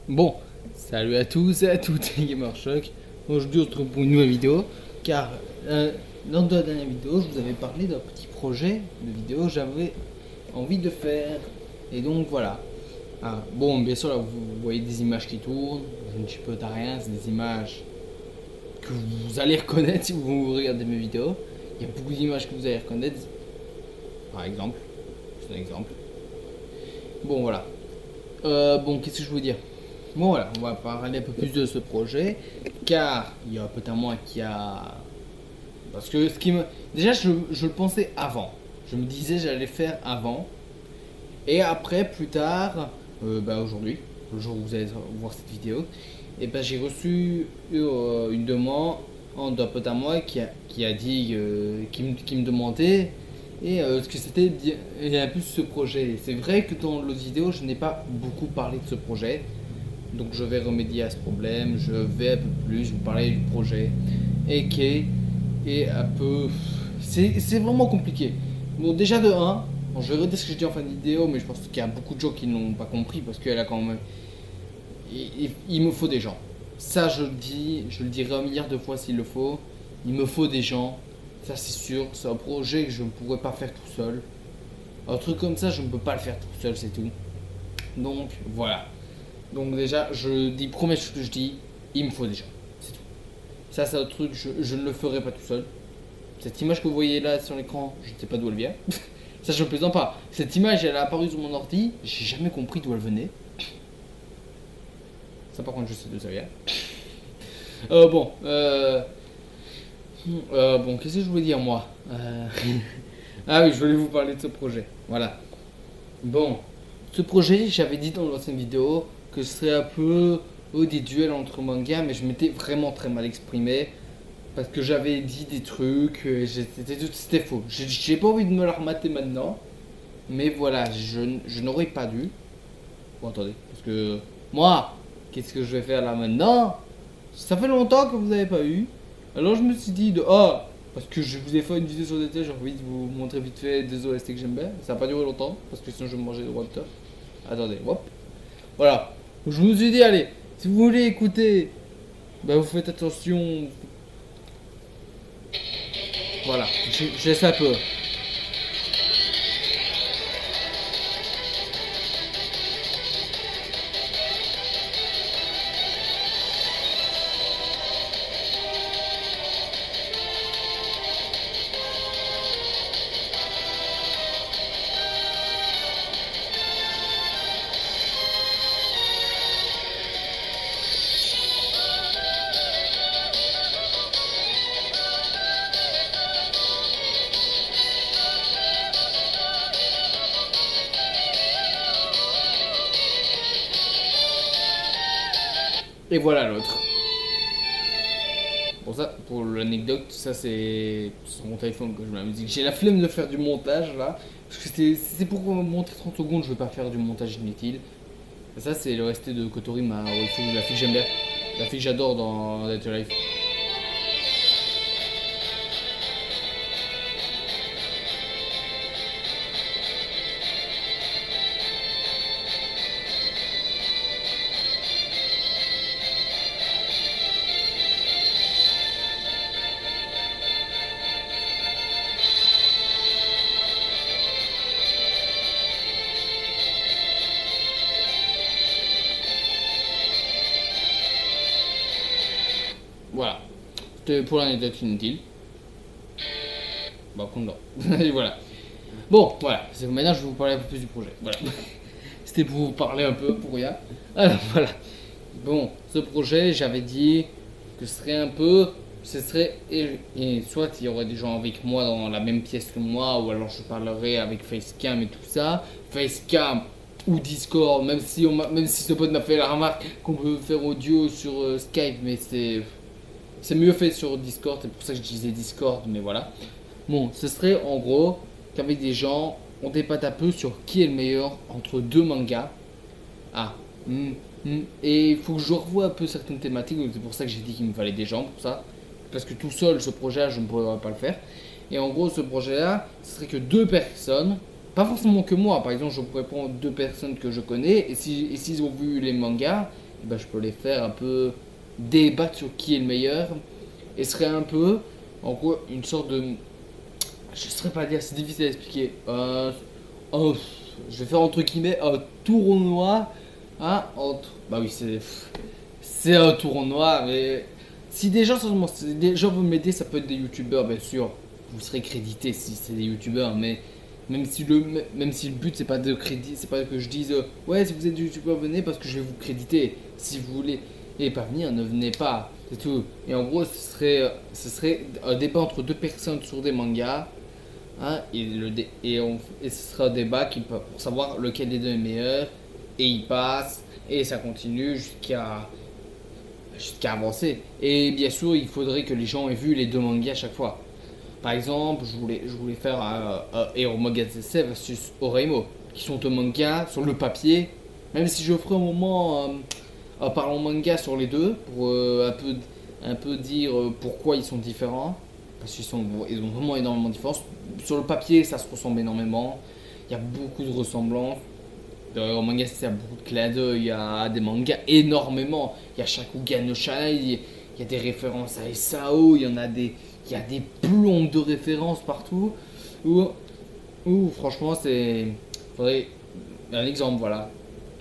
Bon, salut à tous et à toutes, c'est GamerShock. Aujourd'hui, on se retrouve pour une nouvelle vidéo. Car dans la dernière vidéo, je vous avais parlé d'un petit projet de vidéo que j'avais envie de faire. Et donc voilà. Bon, bien sûr, là, vous voyez des images qui tournent. Je ne chipote à rien, c'est des images que vous allez reconnaître si vous regardez mes vidéos. Il y a beaucoup d'images que vous allez reconnaître. Par exemple, c'est un exemple. Bon, voilà. Bon, qu'est-ce que je veux dire? Bon voilà, on va parler un peu plus de ce projet, car il y a peut-être moi qui a... Parce que ce qui me... Déjà, je le pensais avant. Je me disais j'allais faire avant. Et après, plus tard, aujourd'hui, le jour où vous allez voir cette vidéo, et ben j'ai reçu une demande d'un pote à moi qui a dit, qui me demandait ce que c'était un peu ce projet. C'est vrai que dans l'autre vidéo, je n'ai pas beaucoup parlé de ce projet. Donc je vais remédier à ce problème, je vais un peu plus vous parler du projet et qui est un peu... C'est vraiment compliqué. Bon déjà de 1, bon, je vais redire ce que je dis en fin de vidéo, mais je pense qu'il y a beaucoup de gens qui n'ont pas compris parce qu'elle a quand même... Il me faut des gens. Ça je le dis, je le dirai un milliard de fois s'il le faut. Il me faut des gens, ça c'est sûr. C'est un projet que je ne pourrais pas faire tout seul. Un truc comme ça, je ne peux pas le faire tout seul, c'est tout. Donc voilà. Donc déjà, je dis, première chose que je dis, il me faut des gens. C'est tout. Ça, c'est un truc, je ne le ferai pas tout seul. Cette image que vous voyez là sur l'écran, je ne sais pas d'où elle vient. Ça, je ne plaisante pas. Cette image, elle a apparu sur mon ordi, j'ai jamais compris d'où elle venait. Ça, par contre, je sais d'où ça vient. Bon, bon, qu'est-ce que je voulais dire, moi Ah oui, je voulais vous parler de ce projet. Voilà. Bon, ce projet, j'avais dit dans l'ancienne vidéo que ce serait un peu des duels entre mangas, mais je m'étais vraiment très mal exprimé parce que j'avais dit des trucs, c'était faux. J'ai pas envie de me la remater maintenant, mais voilà, je n'aurais pas dû. Bon, attendez, parce que moi, qu'est-ce que je vais faire là maintenant? Ça fait longtemps que vous n'avez pas eu, alors je me suis dit parce que je vous ai fait une vidéo sur DT, j'ai envie de vous montrer vite fait des OST que j'aime bien. Ça n'a pas duré longtemps, parce que sinon je vais me manger le droit de tort. Attendez, hop. Voilà. Je me suis dit, allez, si vous voulez écouter, vous faites attention. Voilà, je laisse un peu. Et voilà l'autre. Pour ça, pour l'anecdote, ça c'est sur mon téléphone que je mets la musique. J'ai la flemme de faire du montage là. Parce que c'est pour montrer 30 secondes, je veux pas faire du montage inutile. Et ça c'est le resté de Kotori, la fille que j'aime bien. La fille que j'adore dans Dead to Life. Voilà. C'était pour l'anecdote inutile. Bah, compte Et voilà. Bon, voilà. Maintenant, je vais vous parler un peu plus du projet. Voilà. C'était pour vous parler un peu, pour rien. Alors, voilà. Bon, ce projet, j'avais dit que ce serait un peu... Ce serait... Et soit il y aurait des gens avec moi dans la même pièce que moi, ou alors je parlerai avec Facecam et tout ça. Facecam ou Discord, même si ce pote m'a fait la remarque qu'on peut faire audio sur Skype, mais c'est mieux fait sur Discord, c'est pour ça que je disais Discord, mais voilà. Bon, ce serait en gros qu'avec des gens, on débatte un peu sur qui est le meilleur entre deux mangas. Ah, et il faut que je revoie un peu certaines thématiques, donc c'est pour ça que j'ai dit qu'il me fallait des gens pour ça. Parce que tout seul, ce projet-là, je ne pourrais pas le faire. Et en gros, ce projet-là, ce serait que deux personnes, pas forcément que moi, par exemple, je pourrais prendre deux personnes que je connais, et s'ils ont vu les mangas, ben, je peux les faire un peu débattre sur qui est le meilleur. Et ce serait un peu, en gros, une sorte de... Je ne saurais pas dire, c'est difficile à expliquer. Je vais faire entre guillemets un tournoi. Hein, entre... Bah oui, c'est un tournoi, mais... Si des gens, si des gens veulent m'aider, ça peut être des youtubeurs, bien sûr. Vous serez crédité si c'est des youtubeurs, mais même si le but c'est pas de crédit, c'est pas que je dise ouais, si vous êtes youtubeur, venez parce que je vais vous créditer. Si vous voulez et pas venir, ne venez pas, c'est tout. Et en gros, ce serait un débat entre deux personnes sur des mangas. Hein, et ce sera un débat pour savoir lequel des deux est meilleur. Et il passe, et ça continue jusqu'à avancer. Et bien sûr, il faudrait que les gens aient vu les deux mangas à chaque fois. Par exemple, je voulais faire Hero Manga Tensei versus Oreimo, qui sont deux mangas sur le papier. Même si je ferai un moment un parlant manga sur les deux, pour un peu dire pourquoi ils sont différents. Parce ils ont vraiment énormément de différences. Sur le papier, ça se ressemble énormément. Il y a beaucoup de ressemblances. Dans le manga, il y a beaucoup de clins d'œil, il y a des mangas énormément. Il y a Shakugan no Shana, il y a des références à SAO, il y a des plombes de références partout. Où franchement, faudrait un exemple, voilà.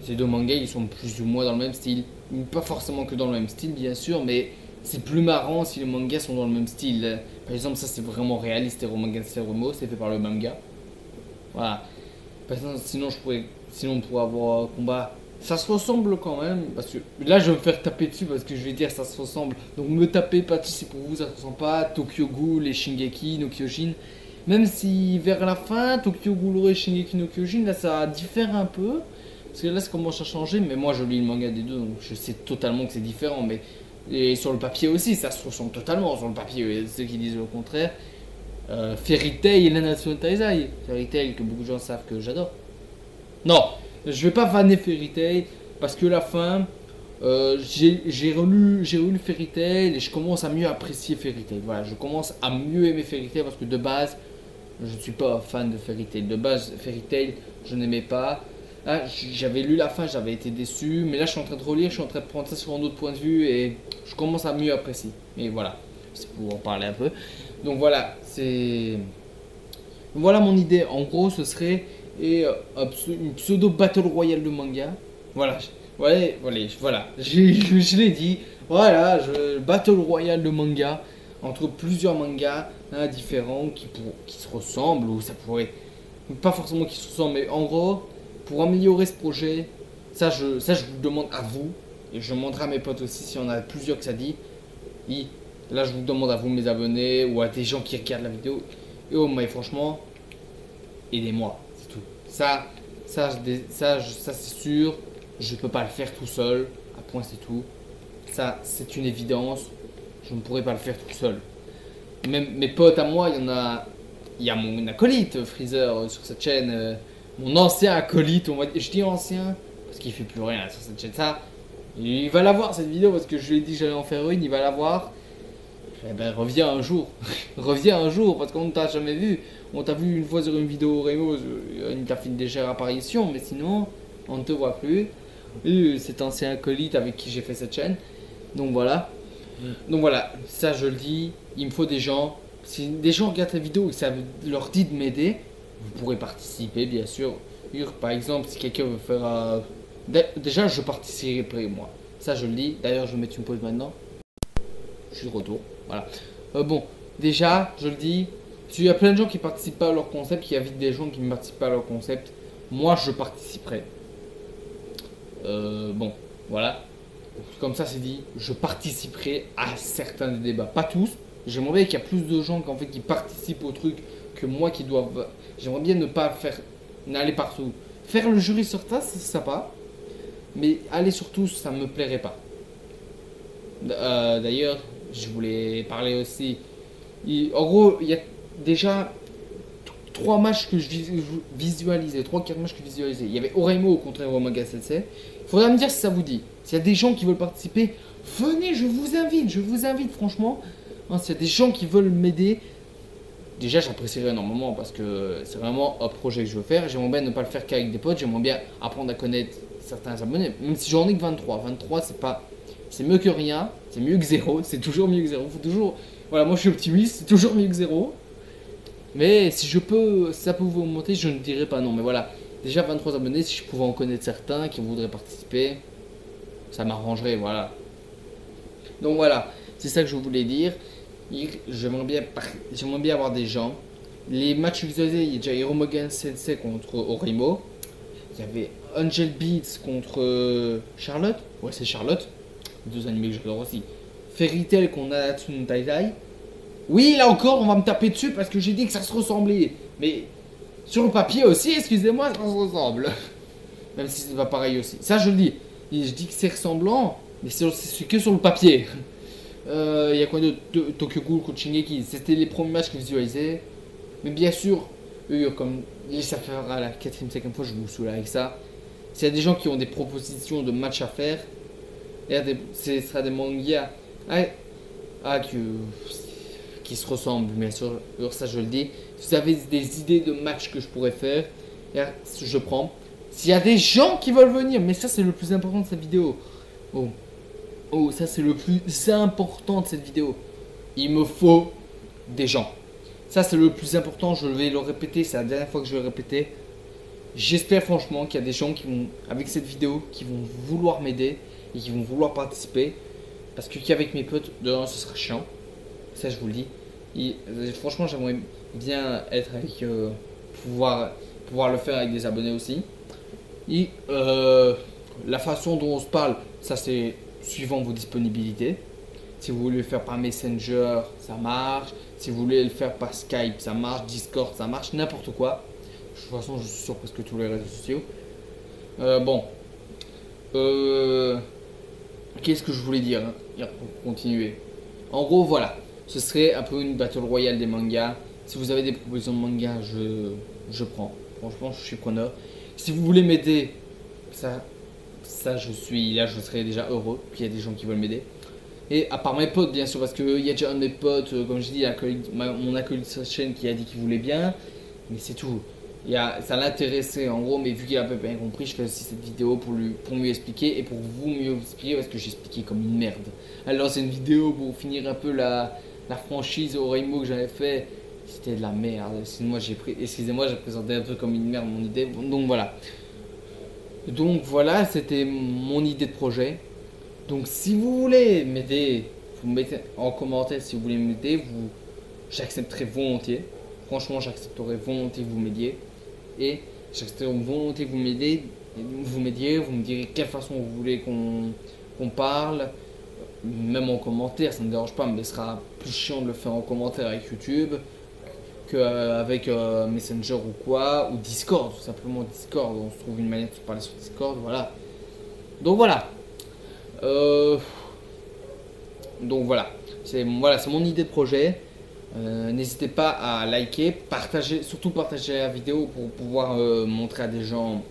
Ces deux mangas, ils sont plus ou moins dans le même style. Pas forcément que dans le même style, bien sûr, mais c'est plus marrant si les mangas sont dans le même style. Par exemple, ça c'est vraiment réaliste, Hero Manga Serumo, c'est fait par le manga. Voilà. Sinon, on pourrait avoir un combat. Ça se ressemble quand même, parce que là je vais me faire taper dessus parce que je vais dire ça se ressemble. Donc me taper, pas si c'est pour vous, ça se ressemble pas. Tokyo Ghoul et Shingeki no Kyojin. Même si vers la fin, Tokyo Ghoul et Shingeki no Kyojin, là ça diffère un peu. Parce que là ça commence à changer, mais moi je lis le manga des deux, donc je sais totalement que c'est différent. Mais et sur le papier aussi, ça se ressemble totalement sur le papier. Ceux qui disent le contraire. Fairy Tail et Nanatsu Taizai. Fairy Tail que beaucoup de gens savent que j'adore. Non, je vais pas vanner Fairy Tail parce que la fin, j'ai relu Fairy Tail et je commence à mieux apprécier Fairy Tail. Voilà, je commence à mieux aimer Fairy Tail parce que de base, je ne suis pas fan de Fairy Tail. De base, Fairy Tail, je n'aimais pas. Là, j'avais lu la fin, j'avais été déçu, mais là je suis en train de relire, je suis en train de prendre ça sur un autre point de vue et je commence à mieux apprécier. Mais voilà, c'est pour en parler un peu. Donc voilà, voilà mon idée. En gros, ce serait une pseudo battle royale de manga. Voilà, voilà. Je l'ai dit. Voilà, battle royale de manga entre plusieurs mangas différents qui se ressemblent ou ça pourrait pas forcément qui se ressemblent, mais en gros, pour améliorer ce projet, ça je vous demande à vous et je demanderai à mes potes aussi si on a plusieurs que ça dit. Là, je vous demande à vous, mes abonnés, ou à des gens qui regardent la vidéo. Et oh, mais franchement, aidez-moi, c'est tout. Ça c'est sûr, je ne peux pas le faire tout seul. À point, c'est tout. Ça, c'est une évidence. Je ne pourrais pas le faire tout seul. Même mes potes à moi, il y a mon acolyte Freezer sur cette chaîne. Mon ancien acolyte, je dis ancien, parce qu'il fait plus rien sur cette chaîne. Ça, il va la voir cette vidéo parce que je lui ai dit que j'allais en faire une, il va la voir. Eh ben reviens un jour, reviens un jour parce qu'on ne t'a jamais vu. On t'a vu une fois sur une vidéo Remo, une t'a fait une légère apparition, mais sinon on ne te voit plus. Et cet ancien acolyte avec qui j'ai fait cette chaîne. Donc voilà. Donc voilà, ça je le dis, il me faut des gens. Si des gens regardent la vidéo et que ça leur dit de m'aider, vous pourrez participer bien sûr. Par exemple, si quelqu'un veut faire... Déjà je participerai moi. Ça je le dis. D'ailleurs je vais mettre une pause maintenant. Je suis de retour. Voilà. Bon, déjà, je le dis, s'il y a plein de gens qui participent pas à leur concept, il y a vite des gens qui ne participent pas à leur concept. Moi, je participerai. Bon, voilà. Comme ça, c'est dit, je participerai à certains des débats. Pas tous. J'aimerais bien qu'il y ait plus de gens qui participent au truc que moi qui doivent. J'aimerais bien ne pas faire. N'aller partout. Faire le jury sur ça, c'est sympa. Mais aller sur tous, ça me plairait pas. D'ailleurs, je voulais parler aussi. En gros, il y a déjà 3 matchs que je visualisais, 3-4 matchs que je visualisais. Il y avait Oreimo contre Hero Manga Sensei. Il faudra me dire si ça vous dit. S'il y a des gens qui veulent participer, venez, je vous invite franchement. Hein, s'il y a des gens qui veulent m'aider, déjà j'apprécierais énormément parce que c'est vraiment un projet que je veux faire. J'aimerais bien ne pas le faire qu'avec des potes, j'aimerais bien apprendre à connaître certains abonnés. Même si j'en ai que 23. 23, c'est pas... C'est mieux que rien. C'est mieux que zéro. C'est toujours mieux que zéro. Faut toujours... Voilà, moi je suis optimiste. C'est toujours mieux que zéro. Mais si je peux... Si ça peut vous augmenter, je ne dirais pas non. Mais voilà. Déjà 23 abonnés, si je pouvais en connaître certains qui voudraient participer, ça m'arrangerait, voilà. Donc voilà, c'est ça que je voulais dire. J'aimerais bien avoir des gens. Les matchs visualisés, il y a déjà Hiromugen Sensei contre Orimo. Il y avait Angel Beats contre Charlotte. Ouais, c'est Charlotte. Deux animés que j'adore aussi. Fairy Tail contre Nanatsu no Taizai. Oui, là encore, on va me taper dessus parce que j'ai dit que ça se ressemblait. Mais sur le papier aussi, excusez-moi, ça se ressemble. Même si c'est pas pareil aussi. Ça, je le dis. Et je dis que c'est ressemblant, mais c'est que sur le papier. Il y a quoi d'autre? Tokyo Ghoul contre Shingeki. C'était les premiers matchs que je visualisais. Mais bien sûr, eux, comme ça fera la 4ème, 5ème fois, je vous saoule avec ça. S'il y a des gens qui ont des propositions de matchs à faire, ce sera des mangas qui se ressemblent, bien sûr. Alors ça, je le dis. Si vous avez des idées de matchs que je pourrais faire, je prends. S'il y a des gens qui veulent venir, mais ça, c'est le plus important de cette vidéo. Oh, ça, c'est le plus important de cette vidéo. Il me faut des gens. Ça, c'est le plus important. Je vais le répéter. C'est la dernière fois que je vais le répéter. J'espère franchement qu'il y a des gens qui vont, avec cette vidéo, qui vont vouloir m'aider et qui vont vouloir participer. Parce que qu'avec mes potes, dedans, ce sera chiant. Ça, je vous le dis. Et, franchement, j'aimerais bien être avec... pouvoir le faire avec des abonnés aussi. Et la façon dont on se parle, ça c'est suivant vos disponibilités. Si vous voulez le faire par Messenger, ça marche. Si vous voulez le faire par Skype, ça marche. Discord, ça marche. N'importe quoi. De toute façon, je suis sur presque tous les réseaux sociaux. Qu'est-ce que je voulais dire hein, pour continuer. En gros, voilà. Ce serait un peu une battle royale des mangas. Si vous avez des propositions de mangas, je prends. Franchement, je suis preneur. Si vous voulez m'aider, ça je suis là, je serais déjà heureux. Puis il y a des gens qui veulent m'aider. Et à part mes potes, bien sûr, parce qu'il y a déjà un de mes potes, comme je dis, mon acolyte de sa chaîne qui a dit qu'il voulait bien. Mais c'est tout. Ça l'intéressait en gros, mais vu qu'il a pas bien compris, je fais aussi cette vidéo pour mieux expliquer et pour vous mieux expliquer parce que j'expliquais comme une merde. Alors c'est une vidéo pour finir un peu la franchise Orimo que j'avais fait. C'était de la merde. Excusez-moi, j'ai présenté un peu comme une merde mon idée. Donc voilà, c'était mon idée de projet. Donc si vous voulez m'aider, vous me mettez en commentaire si vous voulez m'aider. J'accepterai volontiers. Franchement, j'accepterai volontiers que vous m'aidiez. Et j'accepterai volontiers que vous m'aidiez. Vous me direz quelle façon vous voulez qu'on parle. Même en commentaire, ça ne me dérange pas, mais ce sera plus chiant de le faire en commentaire avec YouTube qu'avec Messenger ou quoi, ou Discord, tout simplement Discord. On se trouve une manière de se parler sur Discord, voilà. Donc voilà. C'est mon idée de projet. N'hésitez pas à liker, surtout partager la vidéo pour pouvoir montrer à des gens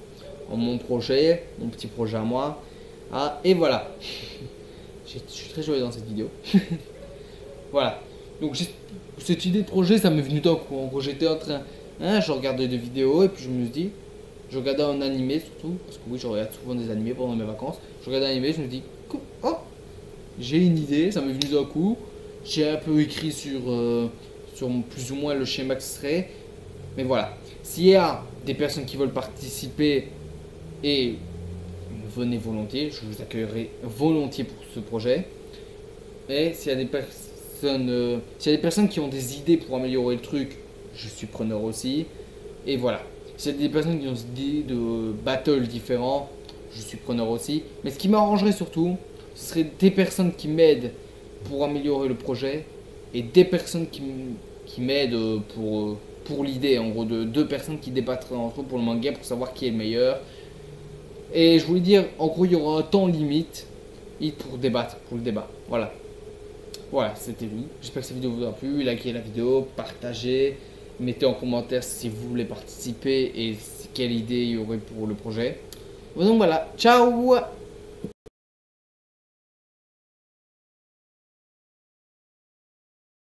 mon projet, mon petit projet à moi. Et voilà. Je suis très joyeux dans cette vidéo. Voilà. Donc cette idée de projet, ça m'est venu d'un coup. En gros, j'étais en train, je regardais des vidéos et puis je me suis dit, je regardais un animé surtout, parce que oui, je regarde souvent des animés pendant mes vacances. Je regardais un animé, je me dis, oh, j'ai une idée, ça m'est venu d'un coup. J'ai un peu écrit sur plus ou moins le schéma que ce serait. Mais voilà. S'il y a des personnes qui veulent participer et venez volontiers, je vous accueillerai volontiers pour ce projet. Et s'il y a des personnes qui ont des idées pour améliorer le truc, je suis preneur aussi. Et voilà. S'il y a des personnes qui ont des idées de battles différents, je suis preneur aussi. Mais ce qui m'arrangerait surtout, ce serait des personnes qui m'aident pour améliorer le projet et des personnes qui m'aident pour l'idée. En gros, de deux personnes qui débattraient entre eux pour le manga pour savoir qui est le meilleur. Et je voulais dire, en gros, il y aura un temps limite pour débattre, pour le débat. Voilà. Voilà, c'était lui. J'espère que cette vidéo vous aura plu. Likez la vidéo, partagez, mettez en commentaire si vous voulez participer et quelle idée il y aurait pour le projet. Donc voilà, ciao!